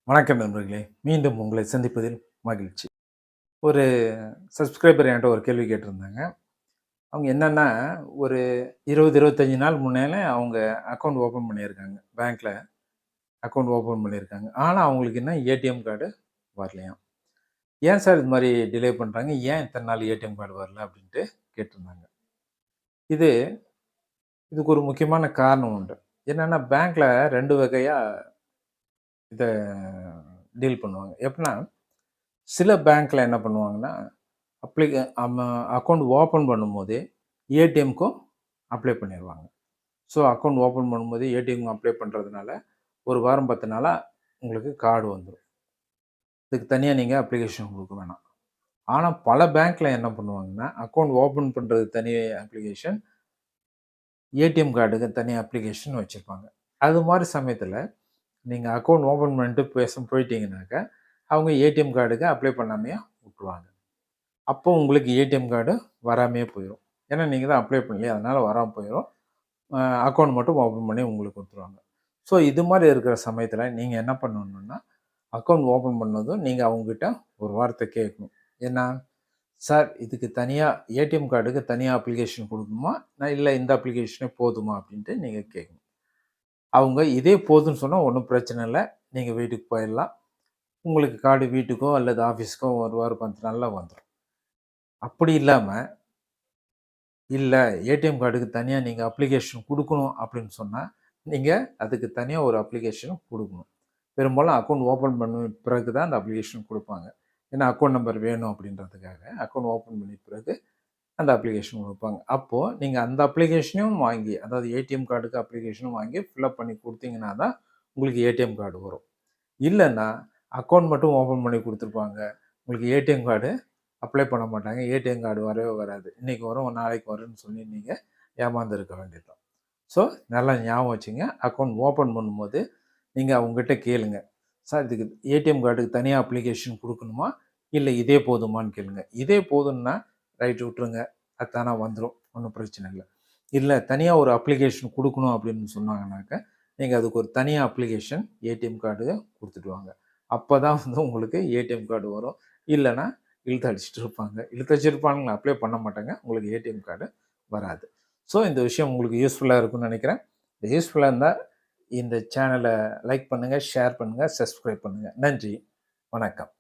வணக்கம் நண்பர்களே! மீண்டும் உங்களை சந்திப்பதில் மகிழ்ச்சி. ஒரு சப்ஸ்கிரைபர் என்ட்ட ஒரு கேள்வி கேட்டிருந்தாங்க. அவங்க என்னன்னா, ஒரு 20, 25 நாள் முன்னால அவங்க அக்கவுண்ட் ஓப்பன் பண்ணியிருக்காங்க. பேங்க்ல அக்கவுண்ட் ஓப்பன் பண்ணியிருக்காங்க. ஆனா, அவங்களுக்கு இன்னும் ஏடிஎம் கார்டு வரலையாம். "ஏன் சார் இது மாரி டிலே பண்றாங்க? ஏன் இத்தன நாள் ஏடிஎம் கார்டு வரல?" அப்படின்ட்டு கேட்டிருந்தாங்க. இது இதுக்கு ஒரு முக்கியமான காரணம் உண்டு. என்னன்னா, பேங்க்ல 2 வகையா இத டீல் பண்ணுவாங்க. எப்படின்னா, சில பேங்க்ல என்ன பண்ணுவாங்கன்னா அக்கவுண்ட் ஓப்பன் பண்ணும்போதே ஏடிஎம்க்கும் அப்ளை பண்ணிருவாங்க. ஸோ அக்கவுண்ட் ஓப்பன் பண்ணும்போது ஏடிஎம் அப்ளை பண்றதுனால, 1 வாரம் 10 நாளா உங்களுக்கு கார்டு வந்துரும். இதுக்கு தனியா நீங்க அப்ளிகேஷன் குடுக்க வேணாம். ஆனா பல பேங்க்ல என்ன பண்ணுவாங்கன்னா, அக்கவுண்ட் ஓப்பன் பண்றதுக்கு தனி அப்ளிகேஷன், ஏடிஎம் கார்டுக்கு தனி அப்ளிகேஷன் வச்சிருப்பாங்க. அது மாரி சமயத்துல நீங்க அக்கவுண்ட் ஓப்பன் பண்ணிட்டு போயிட்டீங்கனாக்க, அவங்க ஏடிஎம் கார்டுக்கு அப்ளை பண்ணாமயே வுட்டுருவாங்க. அப்போ உங்களுக்கு ஏடிஎம் கார்டு வராமயே போயிரும். ஏன்னா, நீங்க தான் அப்ளை பண்ணலையே, அதனால வராம போயிரும். அ அக்கவுண்ட் மட்டும் ஓப்பன் பண்ணி உங்களுக்கு குடுத்துருவாங்க. ஸோ, இது மாரி இருக்கிற சமயத்தில நீங்க என்ன பண்ணணும்னா, அக்கவுண்ட் ஓப்பன் பண்ணதும் நீங்க அவங்ககிட்ட ஒரு வார்த்தை கேட்கணும். என்ன, "சார் இதுக்கு தனியா ஏடிஎம் கார்டுக்கு தனியா அப்ளிகேஷன் குடுக்கணுமா? இல்ல இந்த அப்ளிகேஷனே போதுமா?" அப்படின்ட்டு நீங்க கேட்கணும். அவங்க இதே போதும்ன்னு சொன்னா ஒண்ணும் பிரச்சனை இல்ல. நீங்க வீட்டுக்கு போயிடலாம். உங்களுக்கு கார்டு வீட்டுக்கோ அல்லது ஆஃபீஸ்க்கோ 1 வாரம் 10 நாள்ல வந்துரும். அப்படி இல்லாம இல்ல. ஏடிஎம் கார்டுக்கு தனியா நீங்க அப்ளிகேஷன் குடுக்கணும் அப்படின்னு சொன்னா, நீங்க அதுக்கு தனியா ஒரு அப்ளிகேஷன் குடுக்கணும். பெரும்பாலும் அக்கவுண்ட் ஓப்பன் பண்ண பிறகு தான் அந்த அப்ளிகேஷன் குடுப்பாங்க. ஏன்னா அக்கவுண்ட் நம்பர் வேணும் அப்படின்றதுக்காக, அக்கவுண்ட் ஓப்பன் பண்ண பிறகு அந்த அப்ளிகேஷன் குடுப்பாங்க. அப்போ நீங்க அந்த அப்ளிகேஷனையும் வாங்கி, அதாவது ஏடிஎம் கார்டுக்கு அப்ளிகேஷனும் வாங்கி ஃபில் பண்ணி குடுத்தீங்கன்னா தான், உங்களுக்கு ஏடிஎம் கார்டு வரும். இல்லன்னா, அக்கவுண்ட் மட்டும் ஓப்பன் பண்ணி குடுத்துருப்பாங்க. உங்களுக்கு ஏடிஎம் கார்டு அப்ளை பண்ண மாட்டாங்க. ஏடிஎம் கார்டு வரவே வராது. இன்னைக்கு வரும், நாளைக்கு வரும்ன்னு சொல்லி நீங்க ஏமாந்துருக்க வேண்டியது தான். ஸோ, நல்லா ஞாபகம் வச்சுங்க. அக்கவுண்ட் ஓப்பன் பண்ணும்போது, நீங்க அவங்ககிட்ட கேளுங்க. சார் இதுக்கு ஏடிஎம் கார்டுக்கு தனியா அப்ளிகேஷன் குடுக்கணுமா? இல்ல இதே போதுமான்னு கேளுங்க. இதே போதும்னா, ரைட் விட்டுருங்க. அது தானா வந்துரும். ஒண்ணும் பிரச்சனை இல்ல. இல்ல தனியா ஒரு அப்ளிகேஷன் குடுக்கணும் அப்படின்னு சொன்னாங்கனாக்க, நீங்க அதுக்கு ஒரு தனியா அப்ளிகேஷன் ஏடிஎம் கார்டு குடுத்துட்டு வாங்க. அப்பதான் வந்து உங்களுக்கு ஏடிஎம் கார்டு வரும். இல்லன்னா, இழுத்து அடிச்சுட்டு இருப்பாங்க. இழுத்து வச்சிருப்பானுங்க, அப்ளை பண்ண மாட்டாங்க. உங்களுக்கு ஏடிஎம் கார்டு வராது. ஸோ இந்த விஷயம் உங்களுக்கு யூஸ்ஃபுல்லா இருக்கும்னு நெனைக்கிறேன். யூஸ்ஃபுல்லா இருந்தா இந்த சேனல லைக் பண்ணுங்க, ஷேர் பண்ணுங்க, சப்ஸ்கிரைப் பண்ணுங்க. நன்றி. வணக்கம்.